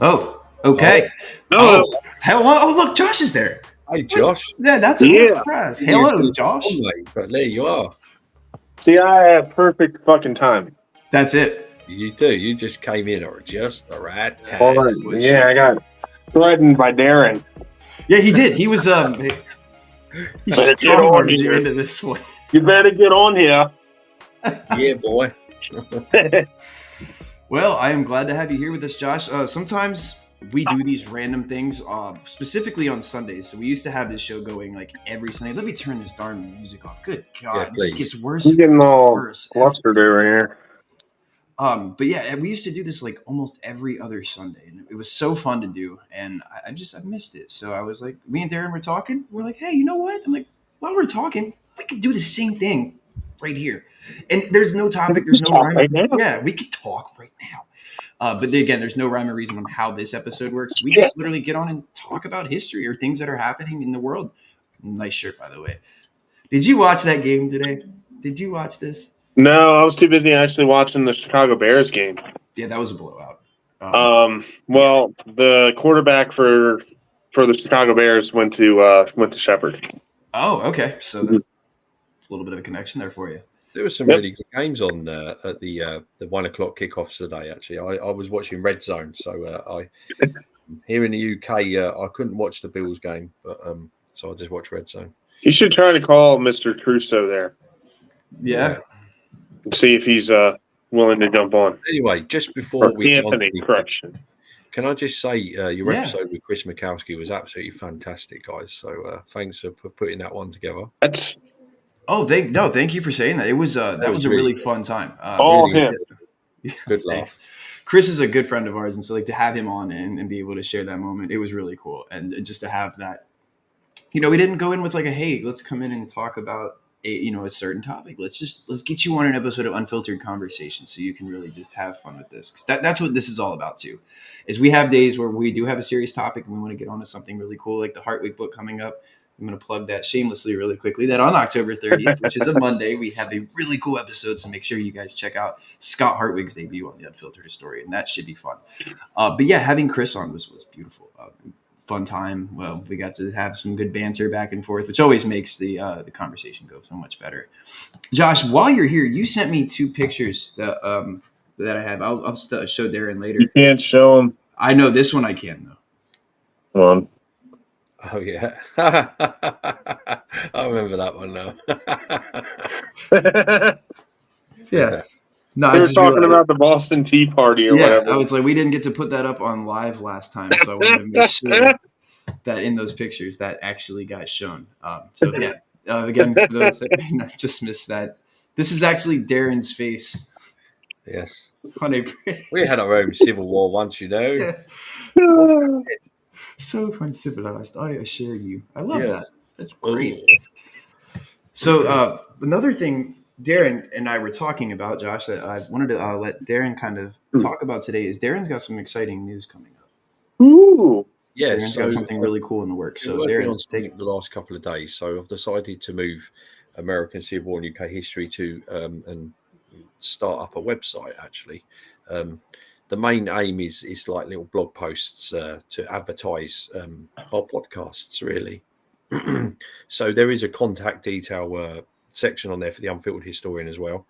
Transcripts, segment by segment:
Oh, okay. No. Hello. Oh, look, Josh is there. Hey, Josh. Yeah, that's a Yeah. surprise. You was Hello, gonna Josh. come on, mate, but there you are. See, I have perfect fucking timing. That's it. You do. You just came in or just the right time. Hold on. Yeah, I got threatened by Darren. Yeah, he did. He was he Better get strong-armed on you here. into this one. You better get on here. Yeah, boy. Well, I am glad to have you here with us, Josh. Sometimes we do these random things, specifically on Sundays. So we used to have this show going like every Sunday. Let me turn this darn music off. Good God, Yeah, it just please. gets worse. I'm getting and all worse. flustered over here. But yeah, we used to do this like almost every other Sunday, and it was so fun to do. And I missed it. So I was like, me and Darren were talking. We're like, hey, you know what? I'm like, while we're talking, we could do the same thing right here. And there's no topic. There's no Talk rhyme. right now. Yeah, we could talk right now. But again, there's no rhyme or reason on how this episode works. We just literally get on and talk about history or things that are happening in the world. Nice shirt, by the way. Did you watch that game today? Did you watch this? No, I was too busy actually watching the Chicago Bears game. Yeah, that was a blowout. Well, the quarterback for the Chicago Bears went to Shepherd. Oh, okay. So that's a little bit of a connection there for you. There were some really good games on at the 1 o'clock kickoffs today. Actually, I was watching Red Zone, so I here in the UK I couldn't watch the Bills game, but so I just watched Red Zone. You should try to call Mr. Trusso there. Yeah. See if he's willing to jump on. Anyway, just before we Anthony, correction. Can I just say your episode with Chris Mikowski was absolutely fantastic, guys. So thanks for putting that one together. That's thank you for saying that. It was that was a really fun time. all him. Good laugh. Chris is a good friend of ours, and so like to have him on and be able to share that moment, it was really cool. And just to have that, we didn't go in with like a hey, let's come in and talk about a certain topic. Let's get you on an episode of Unfiltered Conversations so you can really just have fun with this. 'Cause that's what this is all about too. Is we have days where we do have a serious topic and we want to get onto something really cool, like the Heart Week book coming up. I'm going to plug that shamelessly really quickly, that on October 30th, which is a Monday, we have a really cool episode. So make sure you guys check out Scott Hartwig's debut on the Unfiltered Historian. That should be fun. But yeah, having Chris on was beautiful. Fun time. Well, we got to have some good banter back and forth, which always makes the conversation go so much better. Josh, while you're here, you sent me 2 pictures that I have. I'll show Darren later. You can't show them. I know this one I can though. Come on. Oh yeah, I remember that one now. Yeah. No, We were talking about the Boston Tea Party or whatever. I was like, we didn't get to put that up on live last time, so I wanted to make sure that in those pictures that actually got shown. So yeah, again, for those that may not just missed that, this is actually Darren's face. Yes, we had our own civil war once, Yeah. So uncivilized, I assure you. I love that. That's great. Ooh. So another thing Darren and I were talking about, Josh, that I wanted to let Darren kind of talk about today is Darren's got some exciting news coming up. Ooh. Yeah, Darren's got something really cool in the works. So Darren, on the last couple of days. So I've decided to move American Civil War and UK history to and start up a website actually. The main aim is like little blog posts to advertise our podcasts, really. So there is a contact detail section on there for the Unfiltered Historian as well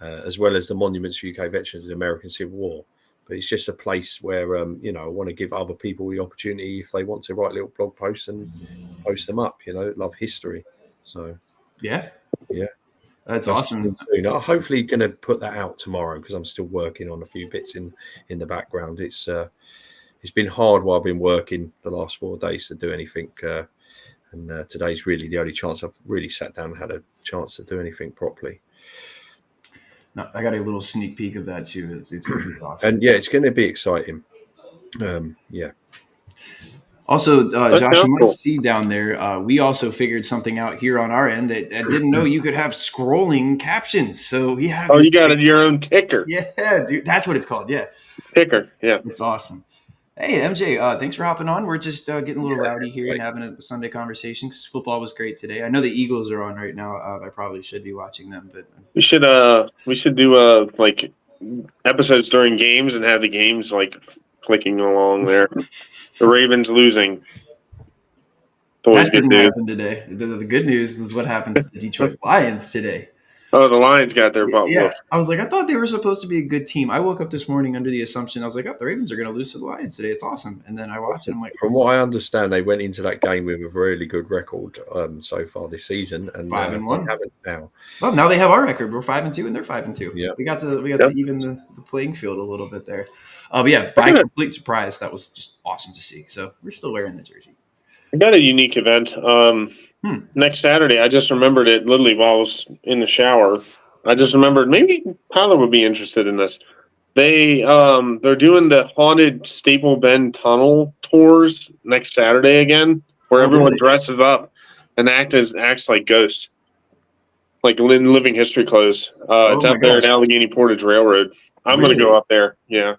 as the Monuments for UK Veterans of the American Civil War. But it's just a place where, I want to give other people the opportunity if they want to write little blog posts and post them up, love history. So, yeah. That's awesome. I'm hopefully going to put that out tomorrow because I'm still working on a few bits in the background. It's been hard while I've been working the last 4 days to do anything. And today's really the only chance I've really sat down and had a chance to do anything properly. No, I got a little sneak peek of that too. It's going to be awesome. And yeah, it's going to be exciting. Also, Josh, you might see down there, we also figured something out here on our end that I didn't know you could have scrolling captions. So we have. Oh, you got your own ticker. Yeah, dude, that's what it's called. Yeah, ticker. Yeah, it's awesome. Hey, MJ, thanks for hopping on. We're just getting a little rowdy here and having a Sunday conversation because football was great today. I know the Eagles are on right now. I probably should be watching them, but we should do like episodes during games and have the games like clicking along there. The Ravens losing. Always That good didn't news. happen today. The good news is what happened to the Detroit Lions today. Oh, the Lions got their butt Yeah, whooped. I was like, I thought they were supposed to be a good team. I woke up this morning under the assumption, I was like, oh, the Ravens are going to lose to the Lions today. It's awesome. And then I watched it. I'm like, From what I understand, they went into that game with a really good record so far this season, and 5-1. they haven't now. Well, now they have our record. We're 5-2, and they're 5-2. Yeah. We got to Yep. even the playing field a little bit there. But yeah, by complete surprise, that was just awesome to see. So we're still wearing the jersey. I got a unique event. Next Saturday, I just remembered it literally while I was in the shower. I just remembered maybe Tyler would be interested in this. They're doing the haunted Staple Bend Tunnel tours next Saturday again, where everyone dresses up and acts like ghosts, like living history clothes. It's up there at Allegheny Portage Railroad. I'm going to go up there. Yeah.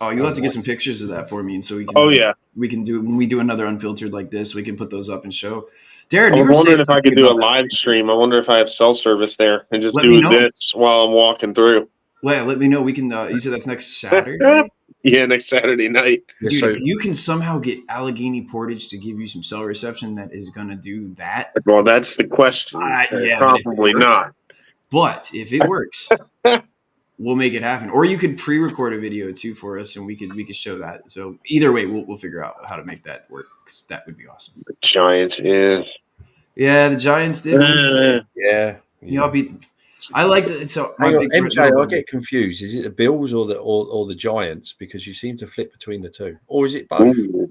Oh, you'll have to get some pictures of that for me, and so we can. We can do when we do another Unfiltered like this. We can put those up and show. Darren, I was wondering if I could do a live stream. I wonder if I have cell service there and just do this while I'm walking through. Well, let me know. We can. You said that's next Saturday. Yeah, next Saturday night. Dude, if you can somehow get Allegheny Portage to give you some cell reception that is going to do that. Well, that's the question. Yeah, probably not. But if it works, we'll make it happen. Or you could pre-record a video too for us, and we could show that. So either way, we'll figure out how to make that work. 'Cause that would be awesome. The Giants, yeah, the Giants did. Yeah, Y'all beat. I like that. So MJ, I get confused. Is it the Bills or the Giants? Because you seem to flip between the two, or is it both? Ooh.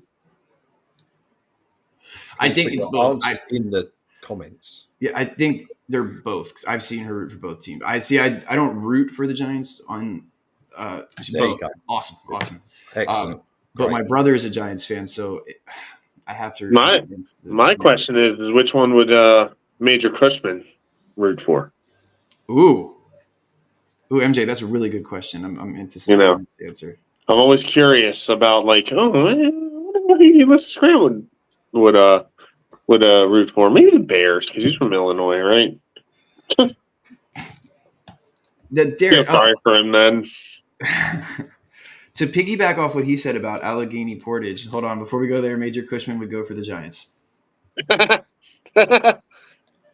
I think it's both. In the comments. Yeah, I think they're both. 'Cause I've seen her root for both teams. I don't root for the Giants on. Both. Awesome. Excellent. But my brother is a Giants fan, so I have to. My question is, which one would Major Cushman root for? Ooh, MJ, that's a really good question. I'm anticipating this answer. I'm always curious about what Ulysses Grant would root for. Maybe the Bears because he's from Illinois, right? Sorry for him then. To piggyback off what he said about Allegheny Portage, hold on. Before we go there, Major Cushman would go for the Giants.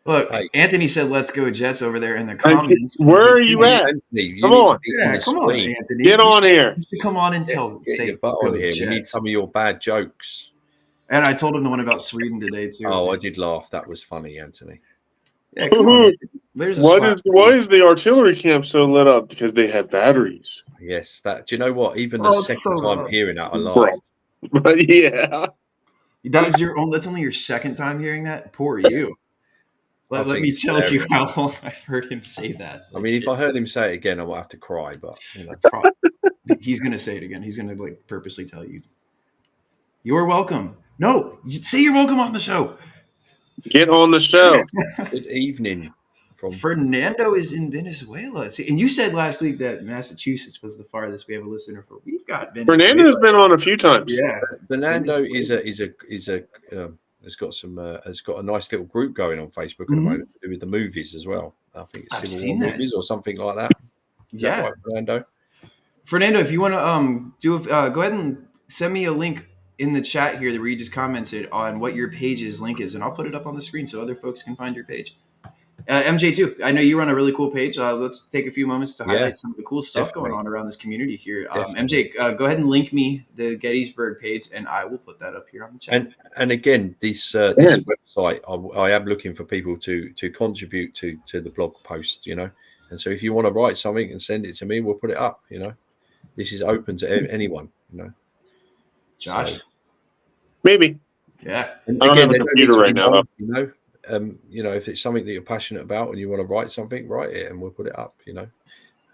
Look, Anthony said, "Let's go Jets" over there in the comments. Where are you at? Come on, Anthony. Get on here. You should come on and say your butt on here. We need some of your bad jokes. And I told him the one about Sweden today too. Oh, I did laugh. That was funny, Anthony. Yeah, come on. Why is the artillery camp so lit up? Because they had batteries. Yes, that. Do you know what? Even the second time hearing that, I laughed. But yeah, that's only your second time hearing that. Poor you. Let me tell you how long I've heard him say that. I mean, if I heard him say it again, I might have to cry. But he's gonna say it again. He's gonna purposely tell you, "You're welcome." No, say you're welcome on the show. Get on the show. Good evening. Fernando is in Venezuela. See, and you said last week that Massachusetts was the farthest we have a listener for. We've got Venezuela. Fernando's been on a few times. Yeah, Fernando has got a nice little group going on Facebook at the moment to do with the movies as well. I think it's Civil War movies or something like that. Is that right, Fernando, if you want to go ahead and send me a link in the chat here where you just commented on what your page's link is, and I'll put it up on the screen so other folks can find your page. MJ too. I know you run a really cool page. Let's take a few moments to highlight some of the cool stuff going on around this community here. MJ, go ahead and link me the Gettysburg page, and I will put that up here on the chat. And again, this website, I am looking for people to contribute to the blog post. And so if you want to write something and send it to me, we'll put it up. This is open to anyone. Josh, so, maybe. Yeah. And I don't have a computer right now. If it's something that you're passionate about and you want to write something, write it and we'll put it up.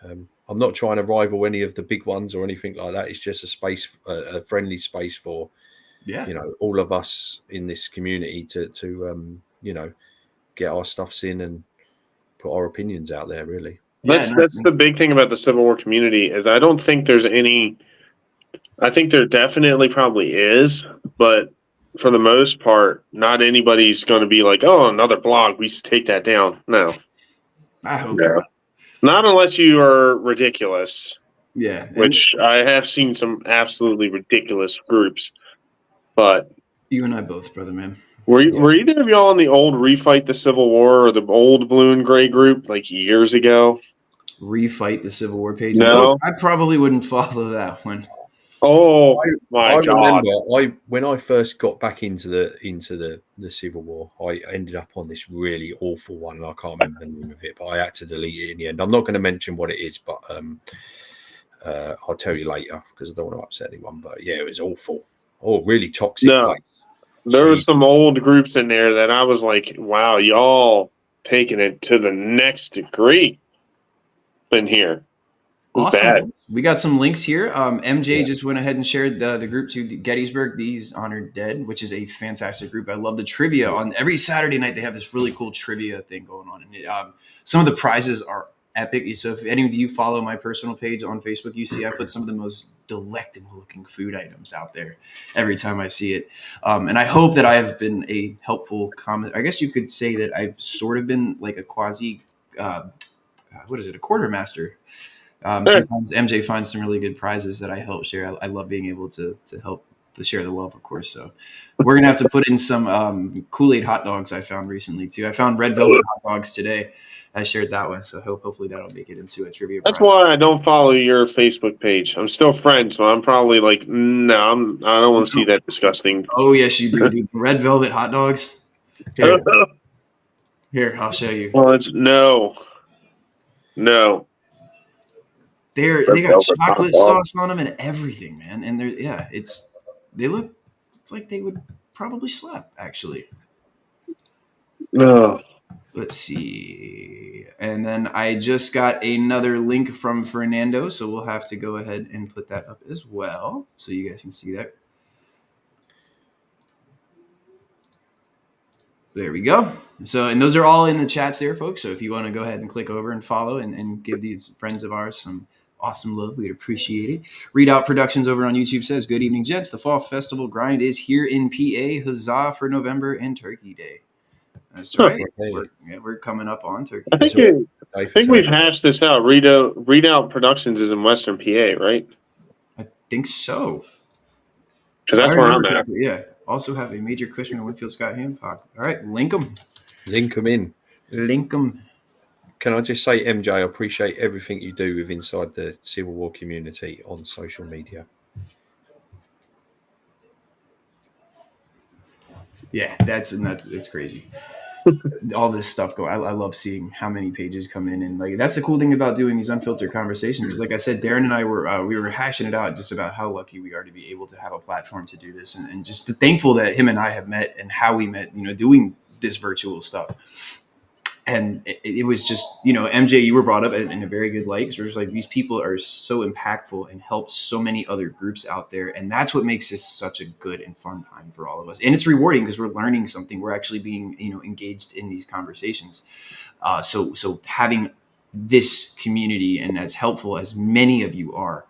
I'm not trying to rival any of the big ones or anything like that. It's just a friendly space for, all of us in this community to get our stuffs in and put our opinions out there. Really, that's the big thing about the Civil War community is I don't think there's any. I think there definitely probably is, but for the most part, not anybody's going to be like, "Oh, another blog. We should take that down." No, I hope not. Not unless you are ridiculous. Yeah. which I have seen some absolutely ridiculous groups. But you and I both, brother, man. were either of y'all on the old Refight the Civil War or the old Blue and Gray group like years ago? Refight the Civil War page. No. I probably wouldn't follow that one. Oh my I God! remember when I first got back into the Civil War, I ended up on this really awful one, and I can't remember the name of it, but I had to delete it in the end. I'm not going to mention what it is, but I'll tell you later because I don't want to upset anyone. But yeah, it was awful. Oh, really toxic No, place. there were Jeez. some old groups in there that I was like, "Wow, y'all taking it to the next degree in here." It was Awesome. bad. We got some links here. MJ just went ahead and shared the group to Gettysburg, These Honored Dead, which is a fantastic group. I love the trivia. On every Saturday night, they have this really cool trivia thing going on. And some of the prizes are epic. So if any of you follow my personal page on Facebook, you see I put some of the most delectable looking food items out there every time I see it. And I hope that I have been a helpful comment. I guess you could say that I've sort of been like a quasi, a quartermaster. Sometimes MJ finds some really good prizes that I help share. I love being able to help to share the wealth, of course. So we're gonna have to put in some Kool-Aid hot dogs I found recently too. I found red velvet hot dogs today. I shared that one, so hopefully that'll make it into a trivia. That's why I don't follow your Facebook page. I'm still friends, so I'm probably like, no, I don't want to see that disgusting. Oh yes, you do. Dude. Red velvet hot dogs. Here, I'll show you. Well, it's no. They got chocolate sauce on them and everything, man. And they look it's like they would probably slap actually. No. Let's see. And then I just got another link from Fernando, so we'll have to go ahead and put that up as well so you guys can see that. There we go. So, and those are all in the chats there, folks. So if you want to go ahead and click over and follow and give these friends of ours some awesome love, we'd appreciate it. Readout Productions over on YouTube says, "Good evening, gents. The Fall Festival grind is here in PA. Huzzah for November and Turkey Day." That's right. We're coming up on Turkey Day. I think we've hashed this out. Readout Productions is in Western PA, right? I think so. Because that's where I'm at. Yeah. Also have a major Cushman and Winfield Scott Hancock. All right, link them. Link them in. Link them. Can I just say, MJ, I appreciate everything you do with inside the Civil War community on social media. Yeah, it's crazy. All this stuff go. I love seeing how many pages come in, and like that's the cool thing about doing these unfiltered conversations. Like I said, Darren and I were hashing it out just about how lucky we are to be able to have a platform to do this, and just thankful that him and I have met and how we met. Doing this virtual stuff. And it was just, MJ, you were brought up in a very good light because we're just like, these people are so impactful and help so many other groups out there. And that's what makes this such a good and fun time for all of us. And it's rewarding because we're learning something. We're actually being, engaged in these conversations. So having this community and as helpful as many of you are,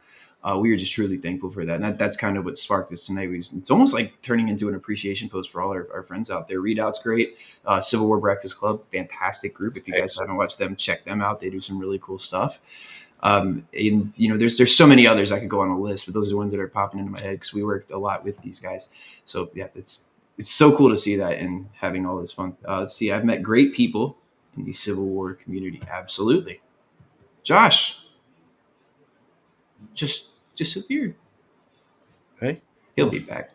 we are just truly thankful for that. And that's kind of what sparked this tonight. It's almost like turning into an appreciation post for all our friends out there. Readout's great. Civil War Breakfast Club, fantastic group. If you guys haven't watched them, check them out. They do some really cool stuff. There's so many others I could go on a list, but those are the ones that are popping into my head because we worked a lot with these guys. So yeah, it's so cool to see that and having all this fun. Let's see. I've met great people in the Civil War community. Absolutely. Josh just disappeared. Hey, he'll be back.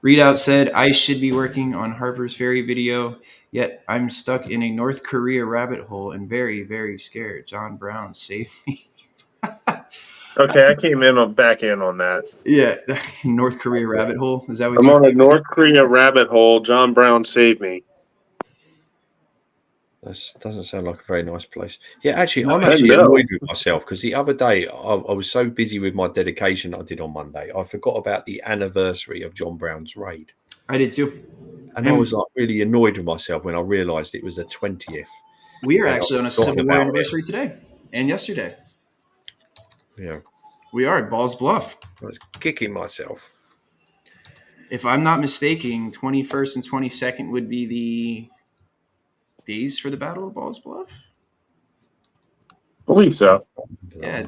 Readout said, "I should be working on Harper's Ferry video, yet I'm stuck in a North Korea rabbit hole and very, very scared. John Brown, save me." Okay, I came back in on that. Yeah, North Korea rabbit hole. Is that what I'm on a North Korea rabbit hole. John Brown, save me. That doesn't sound like a very nice place. Yeah, actually, I'm actually annoyed with myself because the other day I was so busy with my dedication I did on Monday, I forgot about the anniversary of John Brown's raid. I did too. And I was like really annoyed with myself when I realised it was the 20th. We are actually on a Civil War anniversary today and yesterday. Yeah. We are at Balls Bluff. I was kicking myself. If I'm not mistaken, 21st and 22nd would be the days for the Battle of Balls Bluff. I believe so. Yeah.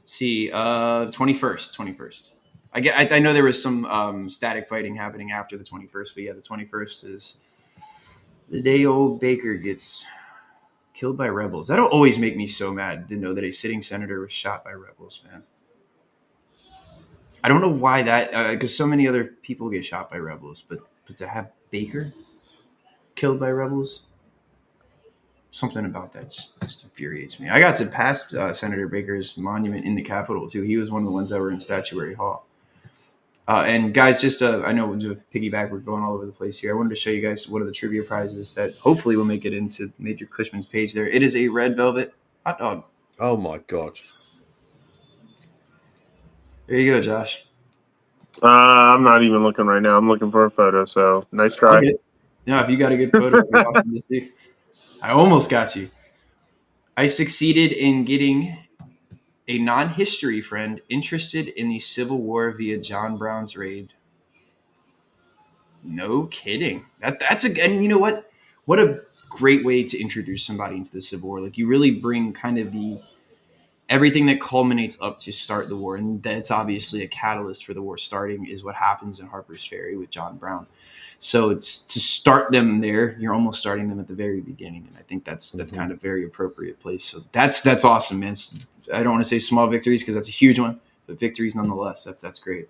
see, 21st. I know there was some static fighting happening after the 21st, but yeah, the 21st is the day old Baker gets killed by rebels. That'll always make me so mad to know that a sitting senator was shot by rebels, man. I don't know why that, because so many other people get shot by rebels, but to have Baker killed by rebels, something about that just infuriates me. I got to pass Senator Baker's monument in the Capitol too. He was one of the ones that were in Statuary Hall. And guys, just I know to piggyback, we're going all over the place here. I wanted to show you guys one of the trivia prizes that hopefully will make it into Major Cushman's page there. It is a red velvet hot dog. Oh my God. There you go, Josh. I'm not even looking right now. I'm looking for a photo. So nice try. Okay. Yeah, if you got a good photo, it'd be awesome to see. I almost got you. I succeeded in getting a non-history friend interested in the Civil War via John Brown's raid. No kidding. That's and you know what? What a great way to introduce somebody into the Civil War. Like you really bring kind of the everything that culminates up to start the war, and that's obviously a catalyst for the war starting is what happens in Harper's Ferry with John Brown. So it's to start them there. You're almost starting them at the very beginning, and I think that's kind of very appropriate place. So that's awesome, man. I don't want to say small victories because that's a huge one, but victories nonetheless. That's great.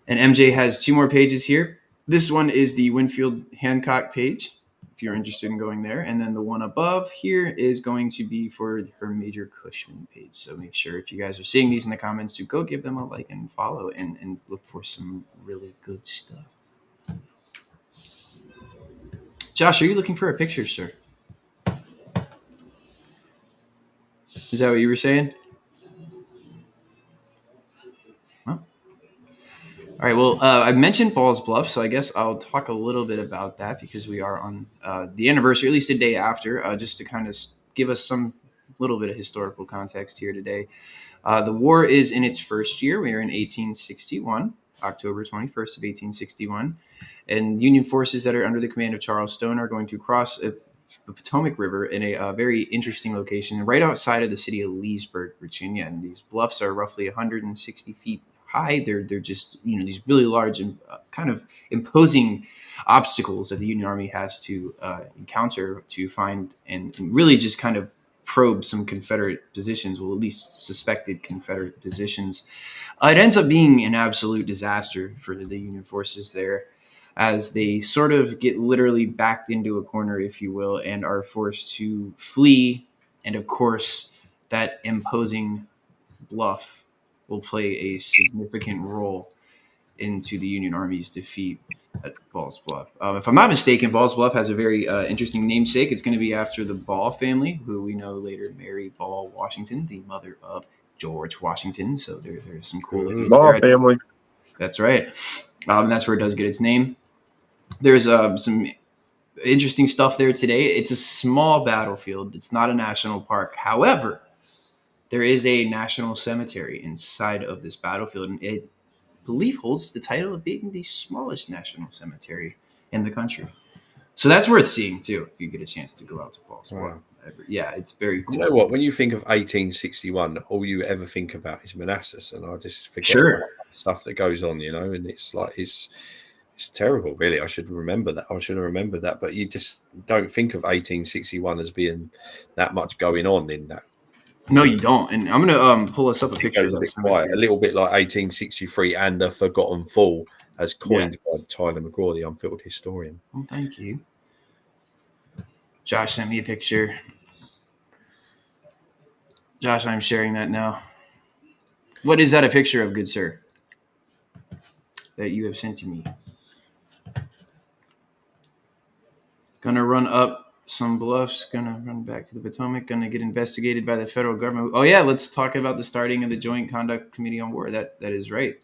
And MJ has 2 more pages here. This one is the Winfield Hancock page, if you're interested in going there. And then the one above here is going to be for her Major Cushman page. So make sure if you guys are seeing these in the comments to go give them a like and follow and look for some really good stuff. Josh, are you looking for a picture, sir? Is that what you were saying? Well, all right. Well, I mentioned Balls Bluff, so I guess I'll talk a little bit about that because we are on the anniversary, at least the day after, just to kind of give us some little bit of historical context here today. The war is in its first year. We are in 1861, October 21st of 1861. And Union forces that are under the command of Charles Stone are going to cross the Potomac River in a very interesting location right outside of the city of Leesburg, Virginia. And these bluffs are roughly 160 feet high. They're just, these really large and kind of imposing obstacles that the Union Army has to encounter to find and really just kind of probe some Confederate positions, well, at least suspected Confederate positions. It ends up being an absolute disaster for the Union forces there, as they sort of get literally backed into a corner, if you will, and are forced to flee. And of course, that imposing bluff will play a significant role into the Union Army's defeat at Balls Bluff. If I'm not mistaken, Balls Bluff has a very interesting namesake. It's going to be after the Ball family, who we know later Mary Ball Washington, the mother of George Washington. So there's some cool Ball family. That's right. That's where it does get its name. There's some interesting stuff there today. It's a small battlefield. It's not a national park. However, there is a national cemetery inside of this battlefield, and it, I believe, holds the title of being the smallest national cemetery in the country. So that's worth seeing too if you get a chance to go out to Balls Bluff. Wow. Yeah, it's very cool. You know what? When you think of 1861, all you ever think about is Manassas, and I just forget stuff that goes on, and it's like it's terrible, really. I should have remembered that. But you just don't think of 1861 as being that much going on in that. No, you don't. And I'm going to pull us up a picture. A little bit like 1863 and the Forgotten Fall, as coined by Tyler McGraw, the Unfiltered historian. Oh, thank you. Josh sent me a picture. Josh, I'm sharing that now. What is that a picture of, good sir, that you have sent to me? Gonna run up some bluffs, gonna run back to the Potomac, gonna get investigated by the federal government. Oh yeah, let's talk about the starting of the Joint Conduct Committee on War. That is right.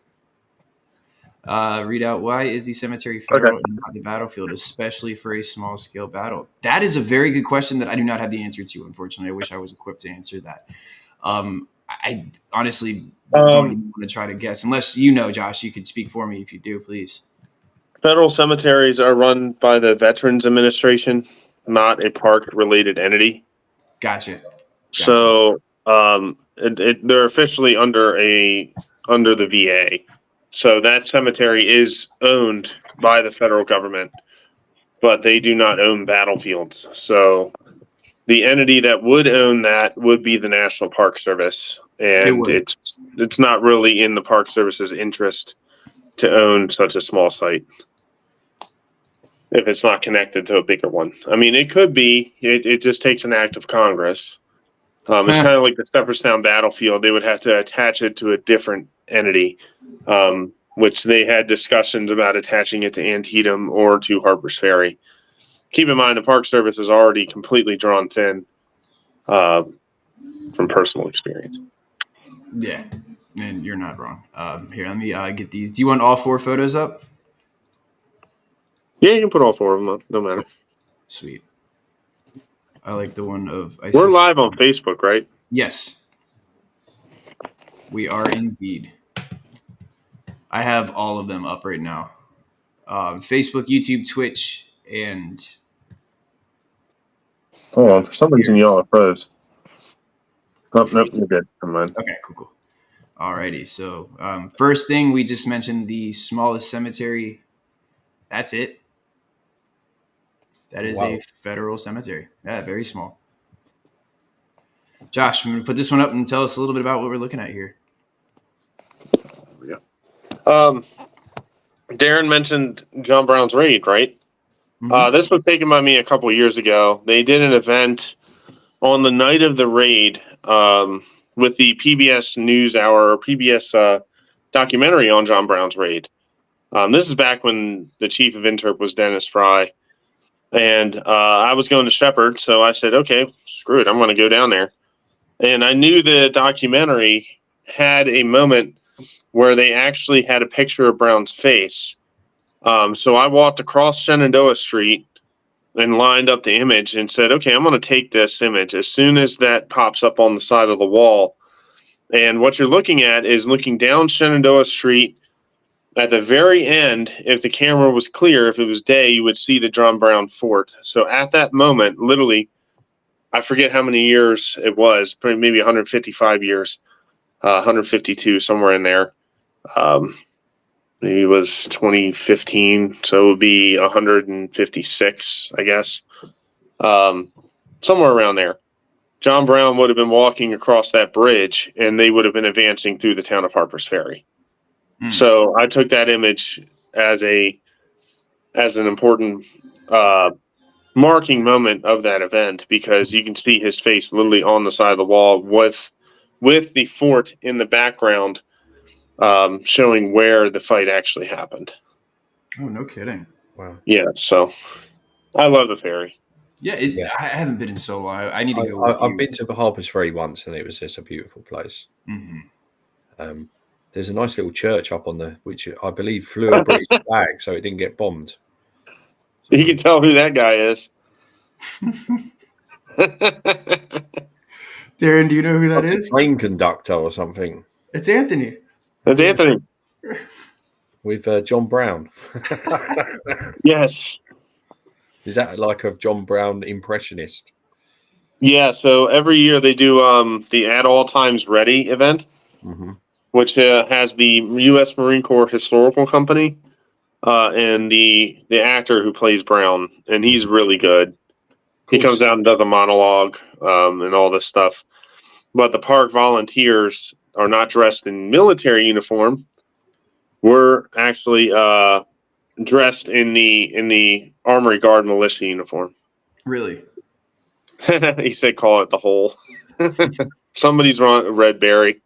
Read out, why is the cemetery federal and not the battlefield, especially for a small scale battle? That is a very good question that I do not have the answer to, unfortunately. I wish I was equipped to answer that. I honestly don't even want to try to guess. Unless you know, Josh, you could speak for me if you do, please. Federal cemeteries are run by the Veterans Administration, not a park-related entity. Gotcha. So they're officially under the VA. So that cemetery is owned by the federal government, but they do not own battlefields. So the entity that would own that would be the National Park Service, and it's not really in the Park Service's interest to own such a small site if it's not connected to a bigger one. I mean, it could be. It just takes an act of Congress. It's kind of like the Shepherdstown battlefield. They would have to attach it to a different entity, which they had discussions about attaching it to Antietam or to Harper's Ferry. Keep in mind, the Park Service is already completely drawn thin from personal experience. Yeah, and you're not wrong. Here, let me get these. Do you want all 4 photos up? Yeah, you can put all 4 of them up. No matter. Cool. Sweet. I like the one of ISIS. We're live on Facebook, right? Yes. We are indeed. I have all of them up right now. Facebook, YouTube, Twitch, and... Hold on. For some reason, y'all are froze. Oh, nope, you're good. Never mind. Okay, cool. Alrighty, so first thing, we just mentioned the smallest cemetery. That's it. That is a federal cemetery. Yeah, very small. Josh, I'm going to put this one up and tell us a little bit about what we're looking at here. Darren mentioned John Brown's raid, right? Mm-hmm. This was taken by me a couple of years ago. They did an event on the night of the raid with the PBS NewsHour or PBS documentary on John Brown's raid. This is back when the chief of Interp was Dennis Fry. And I was going to Shepherd, so I said, okay, screw it, I'm going to go down there. And I knew the documentary had a moment where they actually had a picture of Brown's face. So I walked across Shenandoah Street and lined up the image and said, okay, I'm going to take this image as soon as that pops up on the side of the wall. And what you're looking at is looking down Shenandoah Street. At the very end, if the camera was clear, if it was day, you would see the John Brown Fort. So at that moment, literally, I forget how many years it was, maybe 155 years, 152, somewhere in there. Maybe it was 2015, so it would be 156, I guess. Somewhere around there. John Brown would have been walking across that bridge, and they would have been advancing through the town of Harper's Ferry. So I took that image as an important marking moment of that event because you can see his face literally on the side of the wall with the fort in the background showing where the fight actually happened. Oh, no kidding. Wow. Yeah, so I love the ferry. Yeah, I haven't been in so long. I need to go. I've been to the Harper's Ferry once, and it was just a beautiful place. Mm-hmm. There's a nice little church up on which I believe flew a British flag, so it didn't get bombed. You can tell who that guy is. Darren, do you know who that is? Train conductor or something. It's Anthony. That's Anthony. With John Brown. Yes. Is that like a John Brown impressionist? Yeah, so every year they do the At All Times Ready event, which has the U.S. Marine Corps Historical Company and the actor who plays Brown, and he's really good. He comes out and does a monologue and all this stuff. But the park volunteers are not dressed in military uniform. We're actually dressed in the Armory Guard militia uniform. Really? He said, "Call it the whole." Somebody's wrong. Red berry.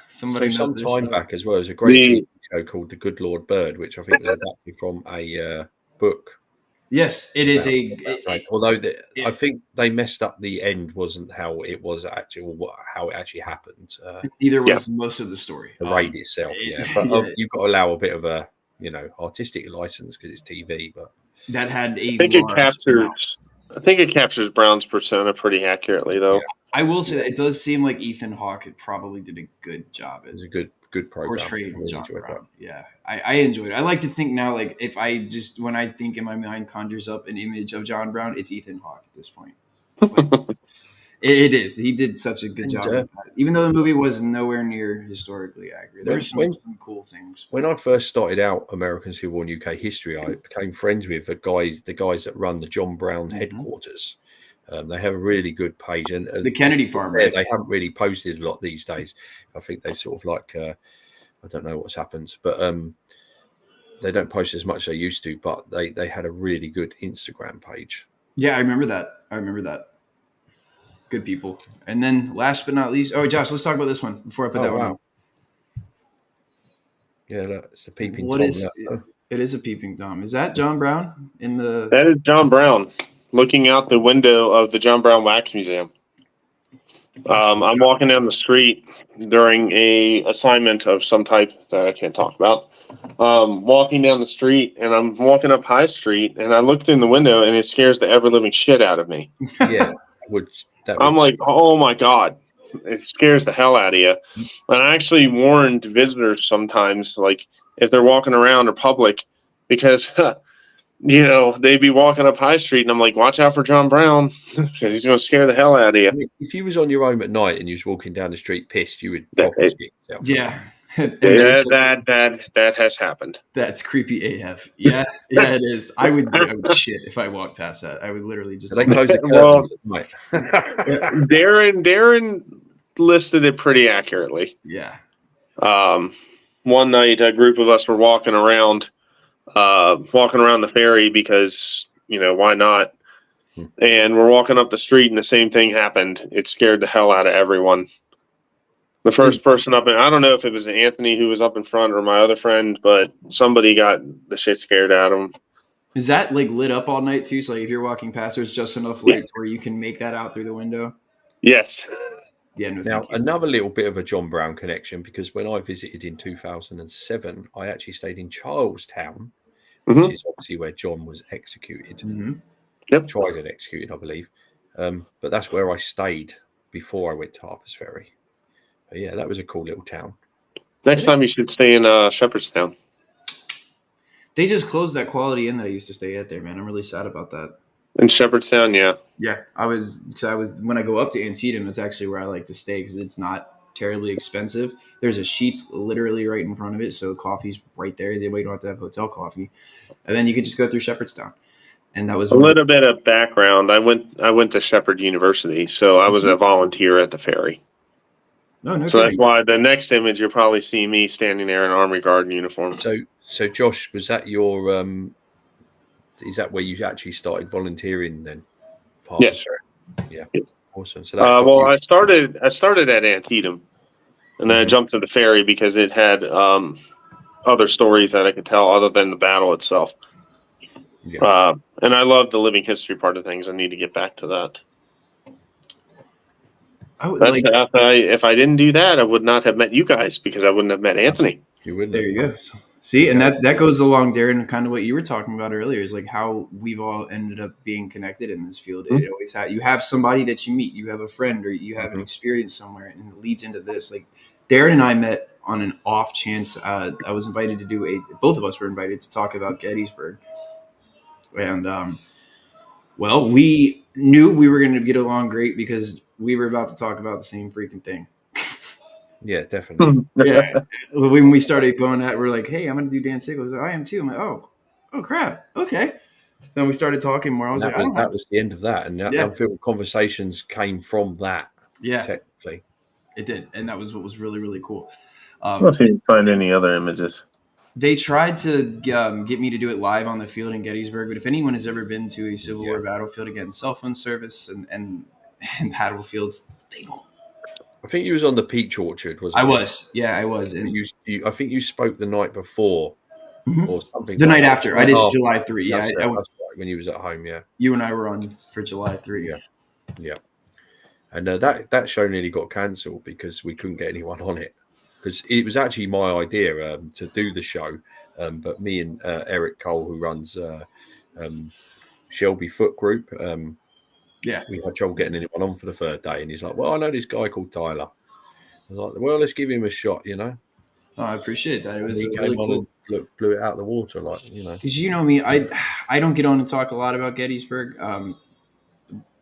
Somebody some time back as well. There's a great TV show called The Good Lord Bird, which I think was adapted from a book. Yes, it is although I think they messed up the end. Wasn't how it was how it actually happened. Neither was most of the story. The raid itself, but you've got to allow a bit of a artistic license because it's TV. But that had I think it captures Brown's persona pretty accurately, though. Yeah. I will say that it does seem like Ethan Hawke probably did a good job. It was a good program. Portrayed John Brown. Yeah, I enjoyed it. I like to think now, like if when I think in my mind conjures up an image of John Brown, it's Ethan Hawke at this point. Like, It is. He did such a good And job with that. Even though the movie was nowhere near historically accurate, there were some cool things. When I first started out American Civil War and UK history, I became friends with the guys that run the John Brown headquarters. They have a really good page, and the Kennedy farm. Right? They haven't really posted a lot these days. I think they sort of like I don't know what's happened, but they don't post as much as they used to. But they had a really good Instagram page. Yeah, I remember that. Good people. And then last but not least, Josh, let's talk about this one before I put that one on. Yeah, it's the peeping Tom. It is a peeping Tom. Is that John Brown in the? That is John Brown looking out the window of the John Brown Wax Museum. I'm walking down the street during a assignment of some type that I can't talk about. Walking down the street, and I'm walking up High Street, and I looked in the window, and it scares the ever living shit out of me. Yeah, I'm like, oh my God. It scares the hell out of you. And I actually warned visitors sometimes, like if they're walking around or public, because, they'd be walking up High Street and I'm like, watch out for John Brown because he's going to scare the hell out of you. I mean, if you was on your own at night and you was walking down the street pissed, you would probably shit yourself. Yeah. That has happened. That's creepy AF. Yeah, it is. I would shit if I walked past that. I would literally just. They close the curtains at night. Darren listed it pretty accurately. Yeah. One night, a group of us were walking around the ferry because why not? And we're walking up the street, and the same thing happened. It scared the hell out of everyone. The first person up, and I don't know if it was Anthony who was up in front or my other friend, but somebody got the shit scared out of him. Is that like lit up all night too? So like if you're walking past, there's just enough lights where you can make that out through the window? Yes. Yeah. No, now, another little bit of a John Brown connection, because when I visited in 2007, I actually stayed in Charlestown, which is obviously where John was executed. Yep. Tried and executed, I believe. But that's where I stayed before I went to Harper's Ferry. But yeah, that was a cool little town. Next time you should stay in Shepherdstown. They just closed that Quality Inn that I used to stay at there, man. I'm really sad about that. In Shepherdstown, yeah. Yeah, I was when I go up to Antietam, it's actually where I like to stay because it's not terribly expensive. There's a Sheetz literally right in front of it, so coffee's right there. You don't have to have hotel coffee, and then you can just go through Shepherdstown. And that was a little bit of background. I went to Shepherd University, so I was a volunteer at the ferry. No so kidding. That's why the next image you'll probably see me standing there in an Army Guard uniform. So Josh, was that your is that where you actually started volunteering then? Yes. Yeah. Awesome. So I started at Antietam, and then I jumped to the ferry because it had other stories that I could tell other than the battle itself. Yeah. And I love the living history part of things. I need to get back to that. If I didn't do that, I would not have met you guys because I wouldn't have met Anthony. You wouldn't. There you go. See, and that goes along, Darren, kind of what you were talking about earlier is like how we've all ended up being connected in this field. It always you have somebody that you meet, you have a friend, or you have an experience somewhere, and it leads into this. Like Darren and I met on an off chance. I was invited to both of us were invited to talk about Gettysburg. And, we knew we were going to get along great because we were about to talk about the same freaking thing. Yeah, definitely. Yeah. When we started going at, we're like, hey, I'm going to do Dan Siegel. I am too. I'm like, oh crap. Okay. Then we started talking more. I was that was the end of that. And Unfiltered Conversations came from that. Yeah. Technically. It did. And that was what was really, really cool. Let's see if you can find any other images. They tried to get me to do it live on the field in Gettysburg, but if anyone has ever been to a Civil War battlefield, again, cell phone service and battlefields, they don't. I think you was on the Peach Orchard, wasn't I you? was. Yeah, I was. And I think you spoke the night before or something. The night after. I did July 3. Yeah, that's right, when you was at home, yeah. You and I were on for July 3. Yeah. And that show nearly got cancelled because we couldn't get anyone on it. Because it was actually my idea to do the show, but me and Eric Cole, who runs Shelby Foot Group, we had trouble getting anyone on for the third day. And he's like, well, I know this guy called Tyler. I was like, well, let's give him a shot, Oh, I appreciate that. It was he really came on and blew it out of the water, like, Because you know me, I don't get on and talk a lot about Gettysburg.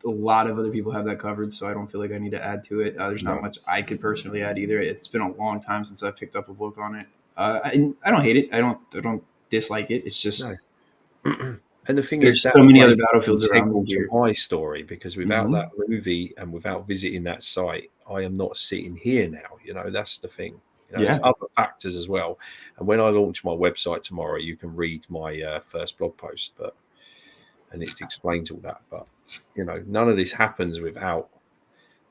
a lot of other people have that covered, so I don't feel like I need to add to it. There's not much I could personally add either. It's been a long time since I've picked up a book on it. I don't hate it. I don't dislike it. It's just And the thing there's is that so many other place is battlefields around me integral here. to my story, because without that movie and without visiting that site, I am not sitting here now. You know, that's the thing. You know, there's other factors as well. And when I launch my website tomorrow, you can read my first blog post, and it explains all that. But you know, none of this happens without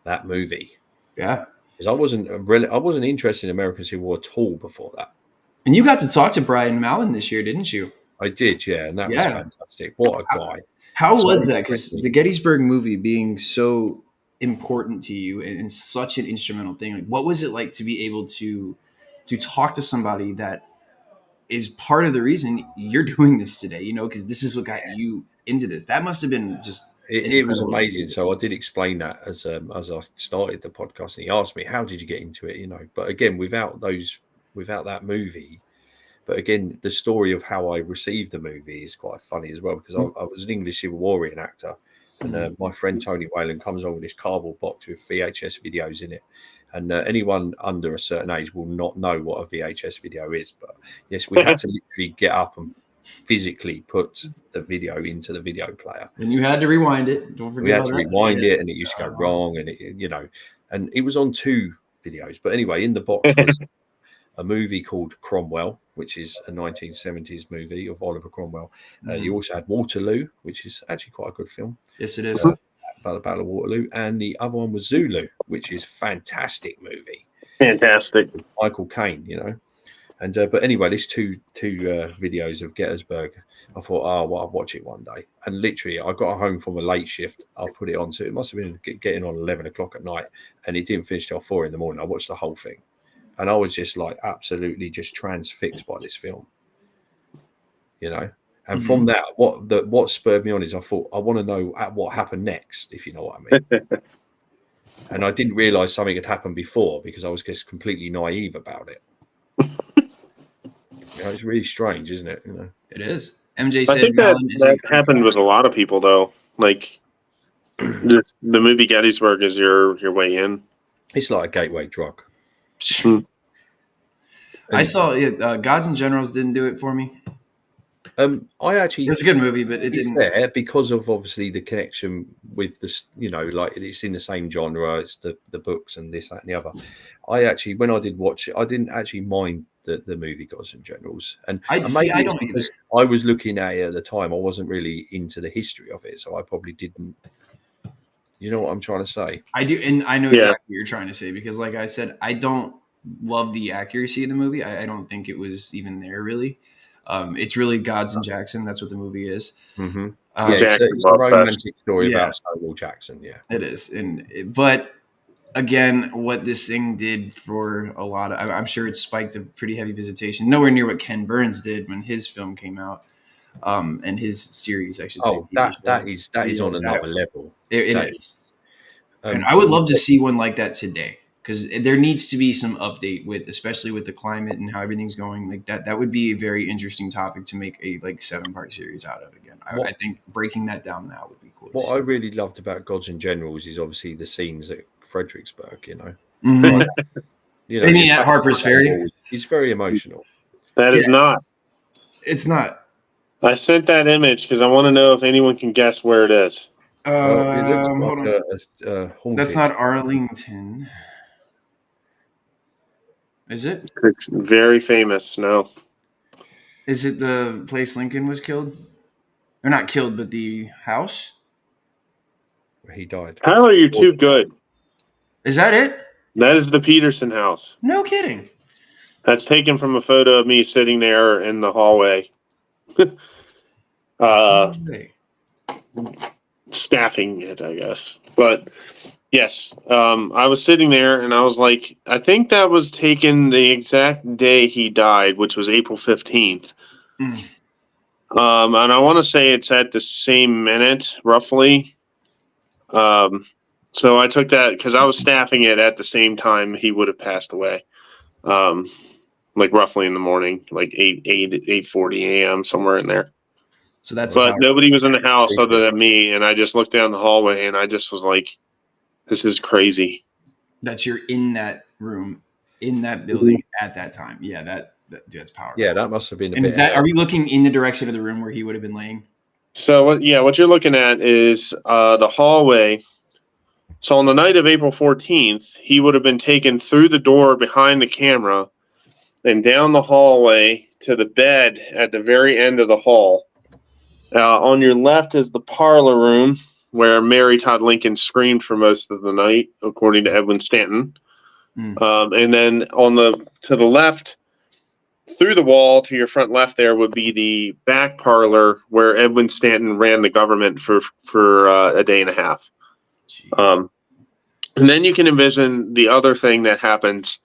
that movie. Yeah, because I wasn't interested in American Civil War at all before that. And you got to talk to Brian Mallon this year, didn't you? I did, yeah, and that was fantastic. What a guy! How was that? Because the Gettysburg movie being so important to you and such an instrumental thing, like, what was it like to be able to talk to somebody that is part of the reason you're doing this today? You know, because this is what got you into this. That must have been just it was amazing. So I did explain that as I started the podcast, and he asked me, "How did you get into it?" You know, but again, without that movie. But again, the story of how I received the movie is quite funny as well, because I was an English Civil War reenactor, and my friend Tony Whalen comes on with this cardboard box with VHS videos in it. And anyone under a certain age will not know what a VHS video is. But yes, we had to literally get up and physically put the video into the video player. And you had to rewind it. Don't forget we had to rewind it, and it used to go wrong. And, and it was on 2 videos. But anyway, in the box was a movie called Cromwell, which is a 1970s movie of Oliver Cromwell. You also had Waterloo, which is actually quite a good film. Yes, it is. About the Battle of Waterloo. And the other one was Zulu, which is a fantastic movie. Fantastic. Michael Caine, you know. And but anyway, these two videos of Gettysburg, I thought, I'll watch it one day. And literally, I got home from a late shift. I'll put it on. So it must have been getting on 11 o'clock at night. And it didn't finish till 4 in the morning. I watched the whole thing. And I was just like absolutely just transfixed by this film, you know. And from that, what spurred me on is I thought, I want to know what happened next, if you know what I mean. And I didn't realize something had happened before, because I was just completely naive about it. You know, it's really strange, isn't it? You know, it is. MJ said I think that happened with a lot of people, though. Like the movie Gettysburg is your way in. It's like a gateway drug. I saw it. Gods and Generals didn't do it for me. I actually, it's a good movie, but it didn't. Fair, because of obviously the connection with this, you know, like it's in the same genre. It's the books and this, that, and the other. I actually, when I did watch it, I didn't actually mind the movie Gods and Generals, and I don't because I was looking at it at the time. I wasn't really into the history of it, so I probably didn't. You know what I'm trying to say? I do, and I know exactly what you're trying to say, because, like I said, I don't love the accuracy of the movie. I don't think it was even there really. It's really Gods and Jackson. That's what the movie is. Mm-hmm. It's a romantic story about Stonewall Jackson. Yeah, it is. But again, what this thing did for a lot of, I'm sure it spiked a pretty heavy visitation. Nowhere near what Ken Burns did when his film came out, and his series, I should say. That is on another level. It is. And I would love to see one like that today, because there needs to be some update especially with the climate and how everything's going. Like that would be a very interesting topic to make a 7-part series out of again. I think breaking that down now would be cool. What I really loved about Gods and Generals is obviously the scenes at Fredericksburg. You know, you know, at Harper's Ferry. It's very emotional. That is not. It's not. I sent that image because I want to know if anyone can guess where it is. It looks like that's not Arlington. Is it? It's very famous. No. Is it the place Lincoln was killed? Or not killed, but the house? Where he died. Tyler, you're too good. Is that it? That is the Peterson house. No kidding. That's taken from a photo of me sitting there in the hallway. Staffing it, I guess. But yes, I was sitting there and I was like, I think that was taken the exact day he died, which was April 15th. And I want to say it's at the same minute, roughly. So I took that because I was staffing it at the same time he would have passed away. Like roughly in the morning, like 8:40 a.m., somewhere in there. So that's But how nobody was in the house other than me, and I just looked down the hallway, and I just was like, "This is crazy." that you're in that room, in that building at that time. Yeah, that's powerful. Yeah, that must have been a And bit. is that? Are we looking in the direction of the room where he would have been laying? So what you're looking at is the hallway. So on the night of April 14th, he would have been taken through the door behind the camera and down the hallway to the bed at the very end of the hall. On your left is the parlor room where Mary Todd Lincoln screamed for most of the night, according to Edwin Stanton. And then to the left, through the wall to your front left, there would be the back parlor where Edwin Stanton ran the government for a day and a half. And then you can envision the other thing that happens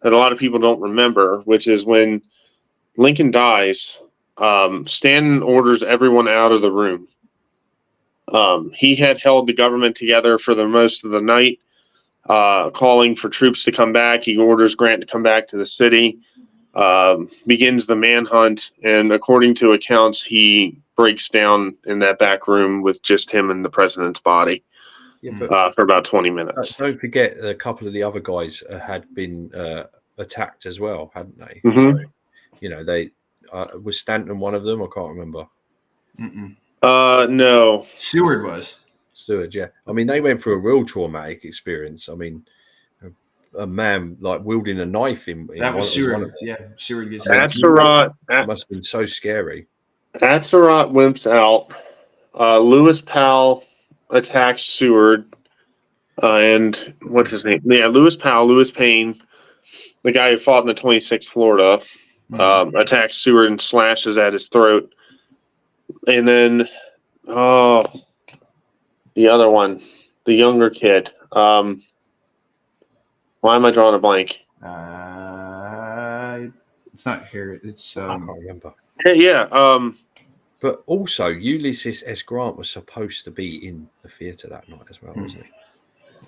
that a lot of people don't remember, which is when Lincoln dies, Stanton orders everyone out of the room. He had held the government together for the most of the night, calling for troops to come back. He orders Grant to come back to the city, begins the manhunt, and according to accounts, he breaks down in that back room with just him and the president's body. Yeah, for about 20 minutes. Don't forget, a couple of the other guys had been attacked as well, hadn't they? Mm-hmm. So, they was Stanton one of them? I can't remember. No. Seward was. Seward, yeah. I mean, they went through a real traumatic experience. I mean, a man like wielding a knife in that was Seward. Yeah, Seward gets Atzerodt. Must have been so scary. Atzerodt wimps out. Lewis Powell attacks Seward, and what's his name? Yeah, Lewis Powell, Lewis Payne, the guy who fought in the 26th Florida, attacks Seward and slashes at his throat. And then, the other one, the younger kid. Why am I drawing a blank? It's not here. It's I can't remember. Yeah. But also, Ulysses S. Grant was supposed to be in the theater that night as well, wasn't he?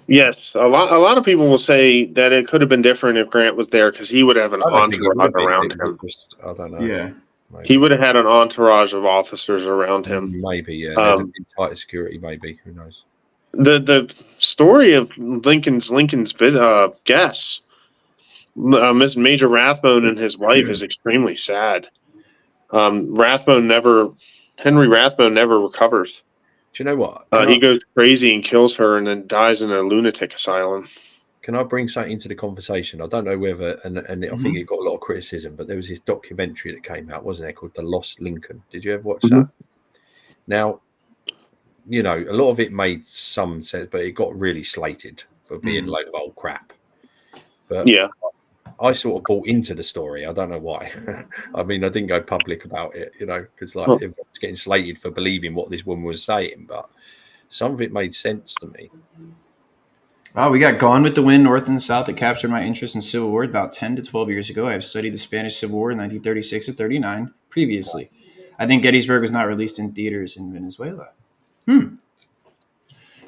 Yes, a lot of people will say that it could have been different if Grant was there because he would have an entourage around him. I don't know. Yeah, maybe. He would have had an entourage of officers around him. Maybe, yeah. Tighter security, maybe. Who knows? The story of Lincoln's guests, Major Rathbone and his wife, is extremely sad. Henry Rathbone never recovers. Do you know what? He goes crazy and kills her and then dies in a lunatic asylum. Can I bring something into the conversation? I don't know whether, and I think it got a lot of criticism, but there was this documentary that came out, wasn't it, called The Lost Lincoln? Did you ever watch that? Now, a lot of it made some sense, but it got really slated for being a load of old crap. But yeah, I sort of bought into the story. I don't know why. I mean, I didn't go public about it, because everyone's getting slated for believing what this woman was saying, but some of it made sense to me. Wow, we got Gone with the Wind, North and South, that captured my interest in Civil War about 10 to 12 years ago. I have studied the Spanish Civil War in 1936 to 39 previously. I think Gettysburg was not released in theaters in Venezuela.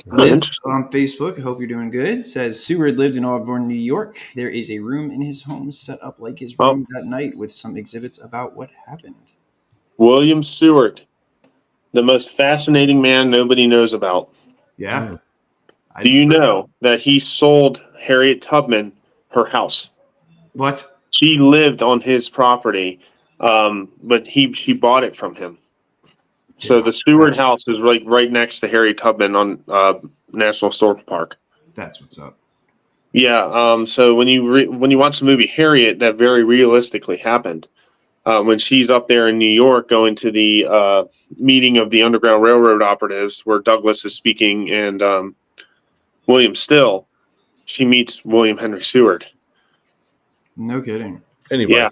Liz on Facebook, I hope you're doing good, says Seward lived in Auburn, New York. There is a room in his home set up like his room that night with some exhibits about what happened. William Seward, the most fascinating man nobody knows about. Yeah. Do you know that he sold Harriet Tubman her house? What? She lived on his property, but she bought it from him. So the Seward house is right next to Harriet Tubman on National Historical Park. That's what's up. Yeah. So when you watch the movie Harriet, that very realistically happened. When she's up there in New York going to the meeting of the Underground Railroad operatives where Douglas is speaking and William Still, she meets William Henry Seward. No kidding. Anyway, yeah.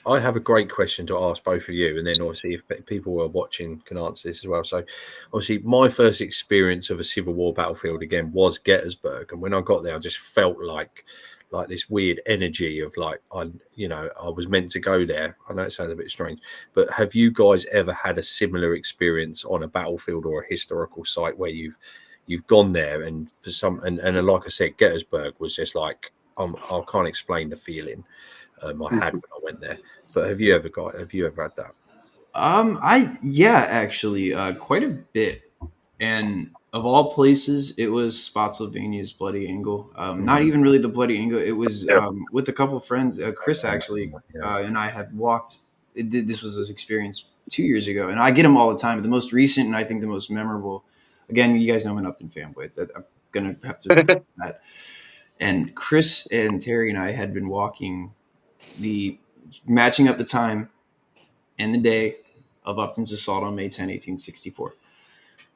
I have a great question to ask both of you, and then obviously if people who are watching can answer this as well. So obviously my first experience of a Civil War battlefield again was Gettysburg, and when I got there I just felt like this weird energy of I was meant to go there. I know it sounds a bit strange, but have you guys ever had a similar experience on a battlefield or a historical site where you've gone there and for some and like I said, Gettysburg was just I can't explain the feeling I had when I went there. But have you ever had that? Actually, quite a bit. And of all places, it was Spotsylvania's Bloody Angle. Not even really the Bloody Angle. It was Yeah. with a couple of friends. Chris actually Yeah. and I had walked. This was his experience 2 years ago, and I get them all the time. But the most recent and I think the most memorable. Again, you guys know I'm an Upton fanboy. That I'm gonna have to that. And Chris and Terry and I had been walking matching up the time and the day of Upton's assault on May 10, 1864.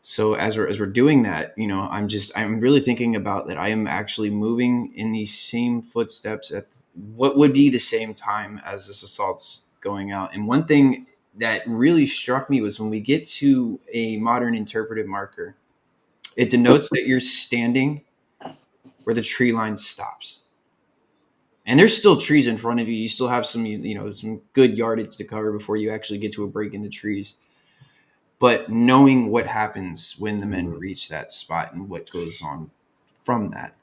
So as we're doing that, I'm really thinking about that I am actually moving in the same footsteps at what would be the same time as this assault's going out. And one thing that really struck me was when we get to a modern interpretive marker, it denotes that you're standing where the tree line stops. And there's still trees in front of you. You still have some good yardage to cover before you actually get to a break in the trees. But knowing what happens when the men reach that spot and what goes on from that,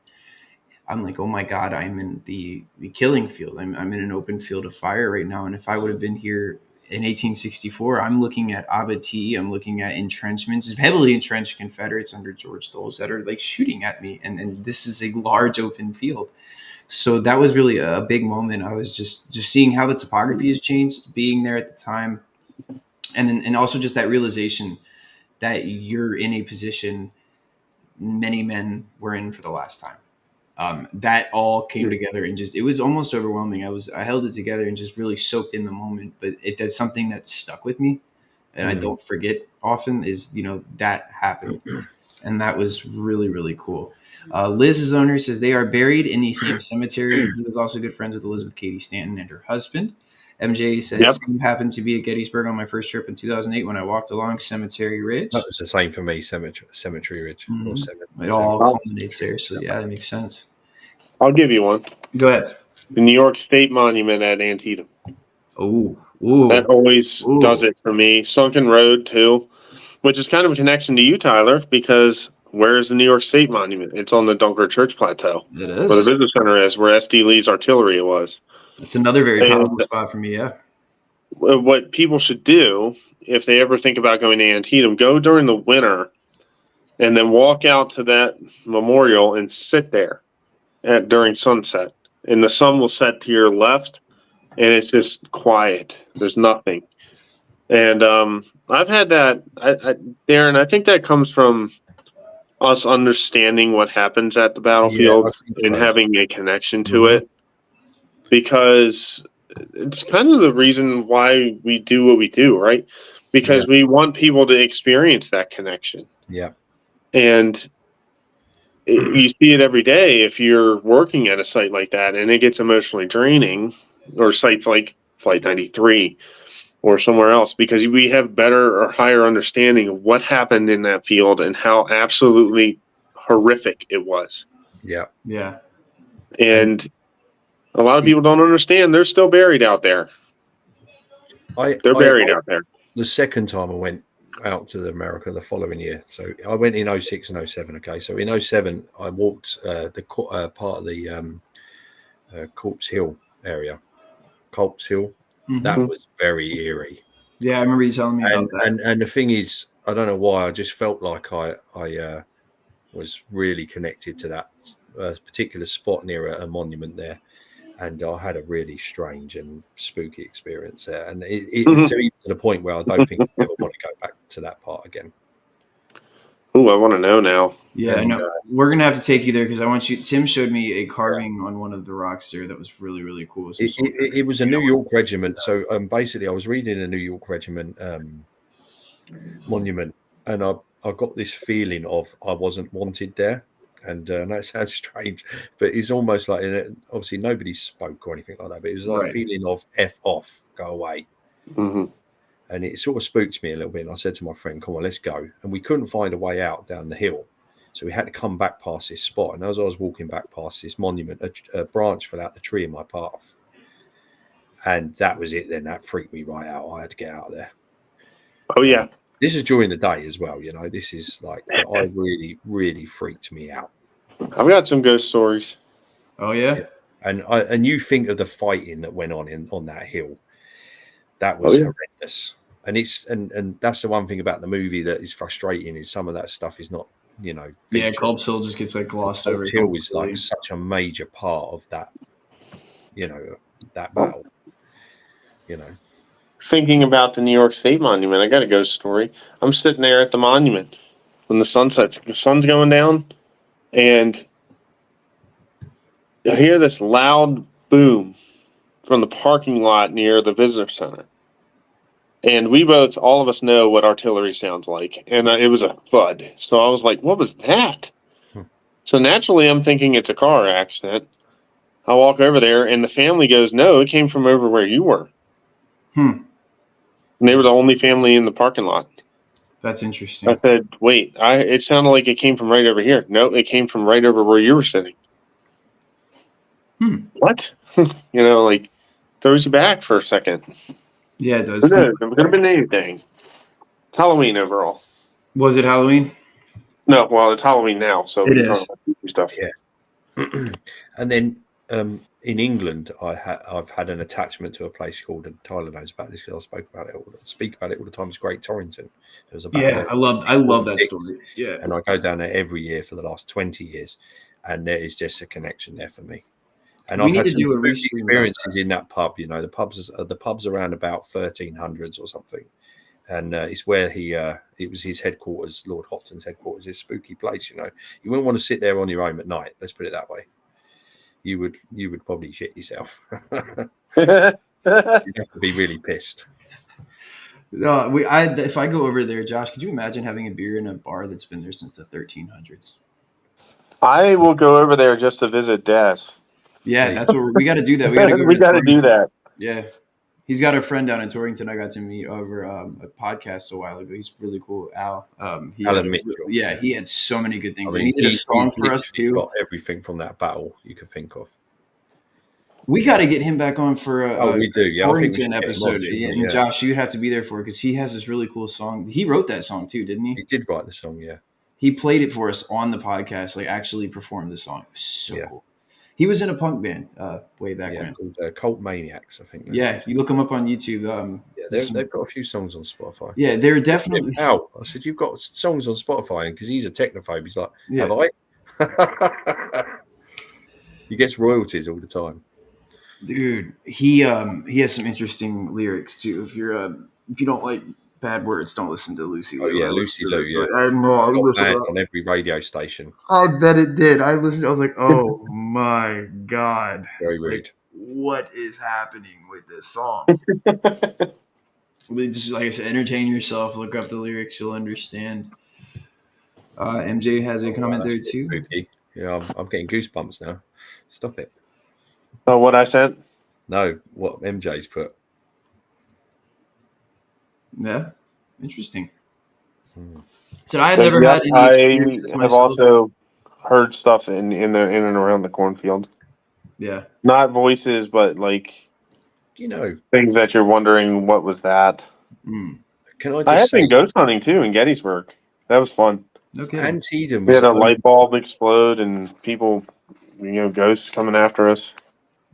I'm like, oh my God, I'm in the killing field. I'm in an open field of fire right now. And if I would have been here in 1864, I'm looking at Abattis, I'm looking at entrenchments, heavily entrenched Confederates under George Doles that are like shooting at me. And this is a large open field. So that was really a big moment. I was just seeing how the topography has changed, being there at the time. And also just that realization that you're in a position many men were in for the last time. That all came together and it was almost overwhelming. I held it together and just really soaked in the moment, but that's something that stuck with me and I don't forget often is, that happened. And that was really, really cool. Liz's owner says they are buried in the same cemetery. He was also good friends with Elizabeth Cady Stanton and her husband. MJ says, Same happened to be at Gettysburg on my first trip in 2008 when I walked along Cemetery Ridge. That was the same for me, Cemetery Ridge. It all culminates there. So, yeah, that makes sense. I'll give you one. Go ahead. The New York State Monument at Antietam. Ooh. That always does it for me. Sunken Road, too, which is kind of a connection to you, Tyler, because where is the New York State Monument? It's on the Dunker Church Plateau. It is. Where the visitor center is, where S.D. Lee's artillery was. It's another very powerful spot for me, yeah. What people should do, if they ever think about going to Antietam, go during the winter and then walk out to that memorial and sit there during sunset. And the sun will set to your left, and it's just quiet. There's nothing. And I've had that, Darren, I think that comes from us understanding what happens at the battlefields and having a connection to it. Because it's kind of the reason why we do what we do, right? Because we want people to experience that connection. Yeah. And you see it every day if you're working at a site like that, and it gets emotionally draining, or sites like Flight 93 or somewhere else, because we have better or higher understanding of what happened in that field and how absolutely horrific it was. Yeah. Yeah. And a lot of people don't understand they're still buried out there. They're buried out there. The second time I went out to America the following year. So I went in 06 and 07. Okay. So in 07, I walked the part of the Corpse Hill area. Culp's Hill. Mm-hmm. That was very eerie. Yeah, I remember you telling me about that. And the thing is, I don't know why, I just felt like I was really connected to that particular spot near a monument there. And I had a really strange and spooky experience there. And to the point where I don't think I ever want to go back to that part again. Oh, I want to know now. Yeah, I know. We're going to have to take you there because I want you. Tim showed me a carving on one of the rocks there that was really, really cool. It was a New York regiment. So basically, I was reading a New York regiment monument, and I got this feeling of I wasn't wanted there. And that sounds strange, but it's almost like, obviously nobody spoke or anything like that, but it was like a feeling of F off, go away. Mm-hmm. And it sort of spooked me a little bit. And I said to my friend, come on, let's go. And we couldn't find a way out down the hill. So we had to come back past this spot. And as I was walking back past this monument, a branch fell out the tree in my path. And that was it then. That freaked me right out. I had to get out of there. Oh, yeah. This is during the day as well, This is like, I really, really freaked me out. I've got some ghost stories. Oh yeah, and you think of the fighting that went on that hill. That was horrendous. And it's and that's the one thing about the movie that is frustrating is some of that stuff is not, you know, Yeah, featured. Culp's Hill just gets like glossed over. Culp's Hill is like such a major part of that, you know, that battle. You know, Thinking about the New York State Monument, I got a ghost story. I'm sitting there at the monument when the sun's going down, and I hear this loud boom from the parking lot near the visitor center. And all of us know what artillery sounds like. And it was a thud. So I was like, what was that? So naturally, I'm thinking it's a car accident. I walk over there, and the family goes, no, it came from over where you were. And they were the only family in the parking lot. That's interesting. I said, wait, it sounded like it came from right over here. No, it came from right over where you were sitting. What? You know, like, throws you back for a second. Yeah, it does. It could have been anything. It's Halloween overall. Was it Halloween? No, well, it's Halloween now, so it we can is. talk about stuff. Yeah. And then in England, I've had an attachment to a place called, and Tyler knows about this because I speak about it all the time. It's Great Torrington. It was about I love that story. Yeah, and I go down there every year for the last 20 years, and there is just a connection there for me. And I've had some experiences in that pub. You know, the pub's around about 1300s or something, and it's where it was his headquarters, Lord Hopton's headquarters. It's a spooky place. You know, you wouldn't want to sit there on your own at night. Let's put it that way. You would probably shit yourself. You'd have to be really pissed. No, if I go over there, Josh, could you imagine having a beer in a bar that's been there since the 1300s? I will go over there just to visit Des. Yeah, that's what we got to do. That we got to do that. Yeah, he's got a friend down in Torrington. I got to meet over a podcast a while ago. He's really cool, Al. Alan Mitchell. Yeah, he had so many good things. I mean, and he did a song for us too. Got everything from that battle you could think of. We got to get him back on for a we do. Yeah, Torrington episode. And Josh, you have to be there for it because he has this really cool song. He wrote that song too, didn't he? He did write the song. Yeah, he played it for us on the podcast. Like actually performed the song. It was so cool. He was in a punk band way back when. Called Cult Maniacs, I think. Yeah, you look them up on YouTube. They've got a few songs on Spotify. Yeah, they're definitely. Al, I said, you've got songs on Spotify, and because he's a technophobe, he's like, have I? He gets royalties all the time. Dude, he has some interesting lyrics too. If you don't like bad words, don't listen to Lucy Lou. Oh yeah, Lucy Lou. Yeah, I know. I listened on every radio station. I bet it did. I listened. I was like, oh my god, very rude. Like, what is happening with this song? Just like I said, entertain yourself. Look up the lyrics. You'll understand. MJ has a comment there too. Spooky. Yeah, I'm getting goosebumps now. Stop it. Oh, what I sent? No, what MJ's put. Yeah, interesting. So I have never had any experiences I have also heard stuff in and around the cornfield. Yeah, not voices, but like things that you're wondering what was that. Can I have been ghost hunting too in Gettysburg. That was fun. Okay, Antietam. We had a light bulb explode and people, ghosts coming after us.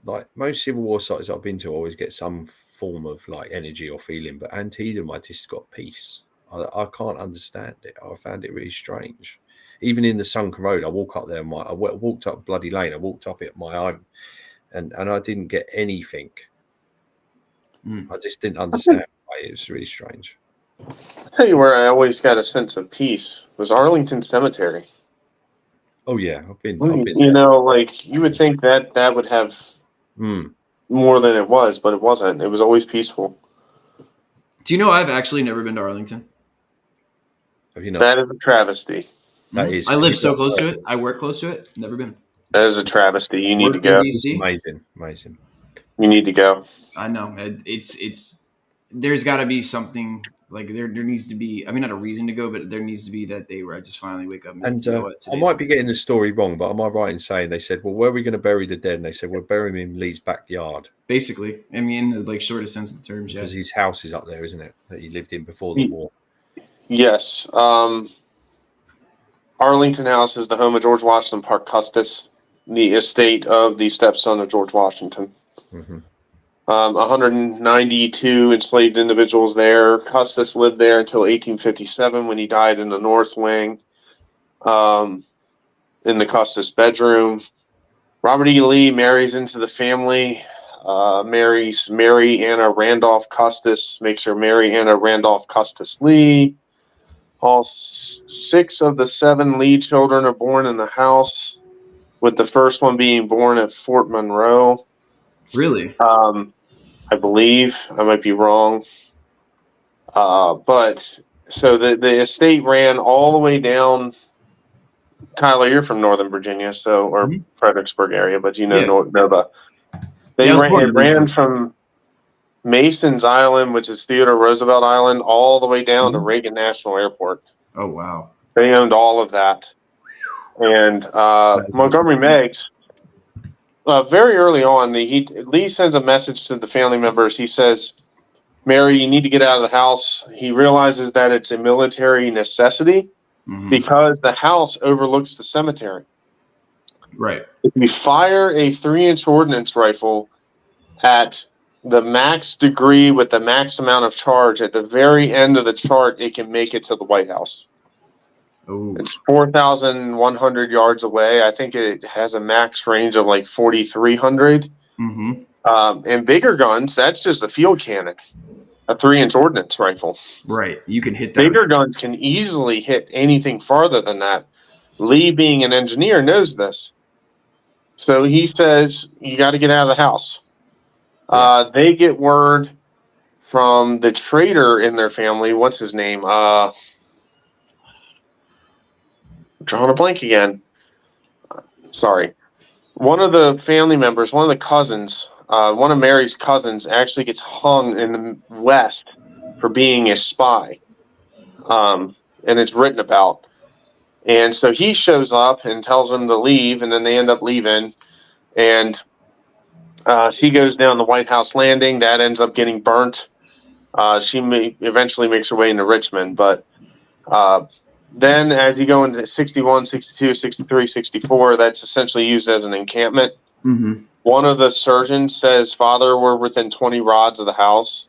Like most Civil War sites I've been to, always get some form of like energy or feeling, but Antietam, I just got peace. I can't understand it. I found it really strange. Even in the Sunken Road, I walk up there. I walked up Bloody Lane. I walked up it my own, and I didn't get anything. I just didn't understand why. It was really strange. Tell you where I always got a sense of peace was Arlington Cemetery. Oh yeah, I've been. Like you would think that would have more than it was, but it wasn't. It was always peaceful. Do you know I've actually never been to Arlington? Have you not? That is a travesty. That is. I live so close to it. I work close to it. Never been. That is a travesty. You need to go. Amazing. You need to go. I know. It's. There's got to be something. Like there needs to be. I mean, not a reason to go, but there needs to be that day where I just finally wake up. And I might be getting the story wrong, but am I right in saying they said, "Well, where are we going to bury the dead?" And they said, "We're burying him in Lee's backyard." Basically, I mean, in the shortest sense of the terms, yeah. Because his house is up there, isn't it? That he lived in before the war. Yes. Arlington House is the home of George Washington Parke Custis, the estate of the stepson of George Washington. 192 enslaved individuals there. Custis lived there until 1857 when he died in the North Wing, in the Custis bedroom. Robert E. Lee marries into the family, marries Mary Anna Randolph Custis, makes her Mary Anna Randolph Custis Lee. All 6 of the 7 Lee children are born in the house, with the first one being born at Fort Monroe. Really? I believe. I might be wrong. But so the estate ran all the way down. Tyler, you're from Northern Virginia, or Fredericksburg area, but Yeah. Nova. Yeah, I was born It in ran Leesburg. from Mason's Island, which is Theodore Roosevelt Island, all the way down to Reagan National Airport. Oh, wow. They owned all of that. And Montgomery Meigs, very early on, Lee sends a message to the family members. He says, Mary, you need to get out of the house. He realizes that it's a military necessity because the house overlooks the cemetery. Right. If you fire a 3-inch ordnance rifle at the max degree with the max amount of charge, at the very end of the chart, it can make it to the White House. Ooh. It's 4,100 yards away. I think it has a max range of like 4,300. And bigger guns, that's just a field cannon, a 3-inch ordnance rifle. Right. You can hit that. Bigger guns can easily hit anything farther than that. Lee, being an engineer, knows this. So he says, you got to get out of the house. Yeah. They get word from the trader in their family. What's his name? I'm drawing a blank again. Sorry. One of the family members, one of the cousins, one of Mary's cousins actually gets hung in the West for being a spy. And it's written about. And so he shows up and tells them to leave, and then they end up leaving. And she goes down the White House landing. That ends up getting burnt. She eventually makes her way into Richmond. But then as you go into 61, 62, 63, 64, that's essentially used as an encampment. One of the surgeons says, Father, we're within 20 rods of the house,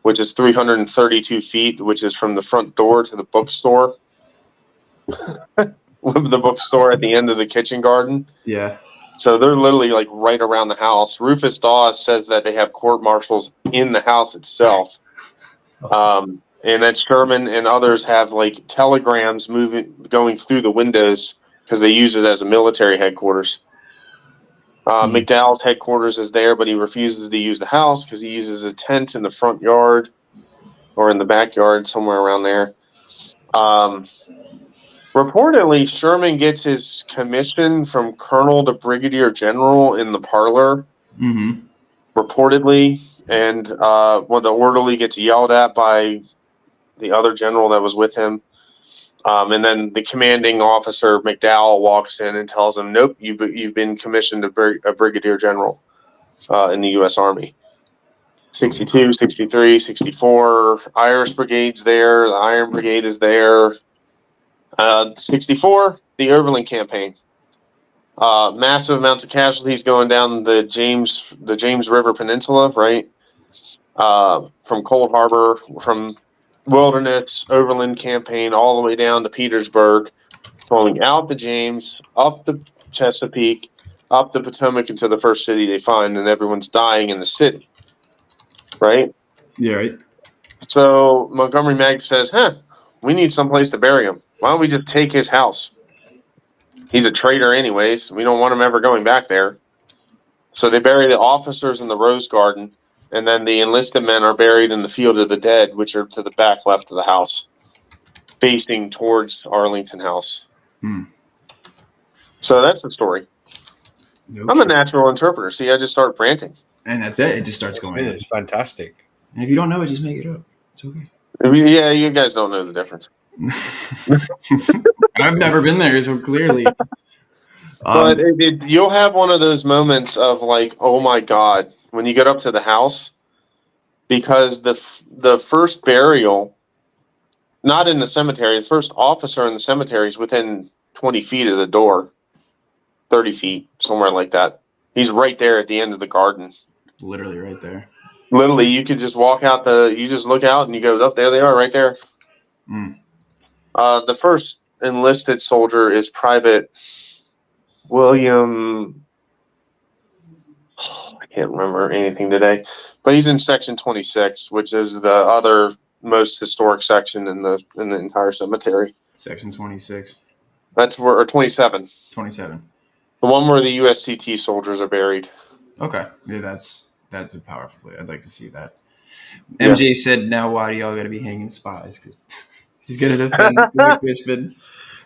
which is 332 feet, which is from the front door to the bookstore. The bookstore at the end of the kitchen garden. Yeah. So they're literally like right around the house. Rufus Dawes says that they have court martials in the house itself. And that Sherman and others have like telegrams going through the windows because they use it as a military headquarters. McDowell's headquarters is there, but he refuses to use the house because he uses a tent in the front yard or in the backyard, somewhere around there. Reportedly, Sherman gets his commission from colonel to brigadier general in the parlor. Reportedly, and when the orderly gets yelled at by the other general that was with him, and then the commanding officer McDowell walks in and tells him, "Nope, you've been commissioned a brigadier general in the U.S. Army." 62, 63, 64, Irish Brigade's there. The Iron Brigade is there. 64, the Overland Campaign. Massive amounts of casualties going down the James River Peninsula, right? From Cold Harbor, from Wilderness, Overland Campaign, all the way down to Petersburg, flowing out the James, up the Chesapeake, up the Potomac into the first city they find, and everyone's dying in the city, right? Yeah, right. So Montgomery Meigs says, we need someplace to bury him. Why don't we just take his house? He's a traitor anyways. We don't want him ever going back there. So they bury the officers in the Rose Garden, and then the enlisted men are buried in the Field of the Dead, which are to the back left of the house, facing towards Arlington House. So that's the story. Okay. I'm a natural interpreter. See, I just start ranting. And that's it. It just starts going. It's fantastic. And if you don't know it, just make it up. It's okay. Yeah, you guys don't know the difference. I've never been there, so clearly. But you'll have one of those moments of like, oh my God, when you get up to the house, because the first burial, not in the cemetery, the first officer in the cemetery is within 20 feet of the door, 30 feet, somewhere like that. He's right there at the end of the garden. Literally right there. Literally, you could just walk out you just look out and you go, up there they are right there. Mm. The first enlisted soldier is Private William. I can't remember anything today, but he's in section 26, which is the other most historic section in the entire cemetery. Section 26. That's where, or 27. 27. The one where the USCT soldiers are buried. Okay. Yeah, that's a powerful play. I'd like to see that. Yeah. MJ said, now why do y'all got to be hanging spies? Because he's going to defend Billy Crispin.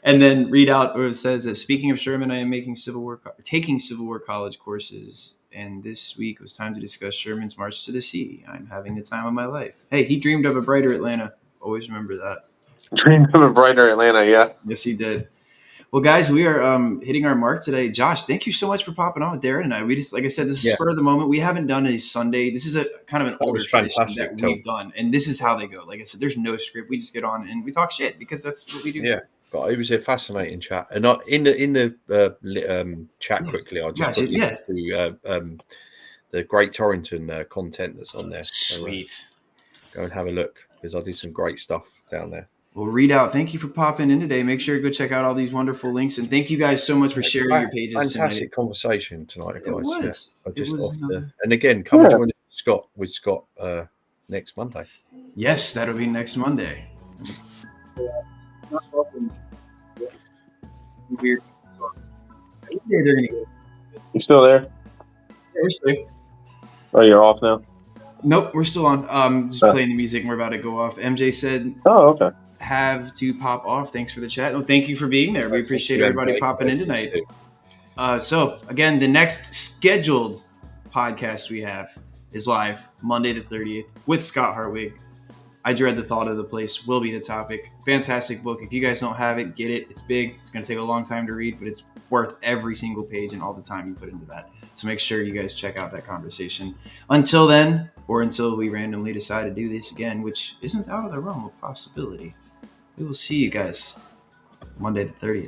And then read out where it says that speaking of Sherman, I am taking Civil War college courses. And this week was time to discuss Sherman's March to the Sea. I'm having the time of my life. Hey, he dreamed of a brighter Atlanta. Always remember that. Dreamed of a brighter Atlanta, yeah. Yes, he did. Well, guys, we are hitting our mark today. Josh, thank you so much for popping on with Darren and I. We just, like I said, this is spur of the moment. We haven't done a Sunday. This is a kind of an older tradition that we've done, and this is how they go. Like I said, there's no script. We just get on and we talk shit because that's what we do. Yeah, but it was a fascinating chat. And in the chat quickly, I just put to the Great Torrington content that's on there. Sweet. So, go and have a look because I did some great stuff down there. Well, read out. Thank you for popping in today. Make sure to go check out all these wonderful links. And thank you guys so much for sharing your pages. Fantastic conversation tonight, guys. It was. Yeah. And again, come and join Scott next Monday. Yes, that'll be next Monday. Weird. You still there? Yeah, we're still. Oh, you're off now? Nope, we're still on. Just playing the music and we're about to go off. MJ said, oh, okay. Have to pop off. Thanks for the chat. Well, thank you for being there. We appreciate everybody popping in tonight. So, again, the next scheduled podcast we have is live Monday the 30th with Scott Hartwig. I Dread the Thought of the Place will be the topic. Fantastic book. If you guys don't have it, get it. It's big. It's going to take a long time to read, but it's worth every single page and all the time you put into that. So make sure you guys check out that conversation. Until then, or until we randomly decide to do this again, which isn't out of the realm of possibility, we will see you guys Monday the 30th.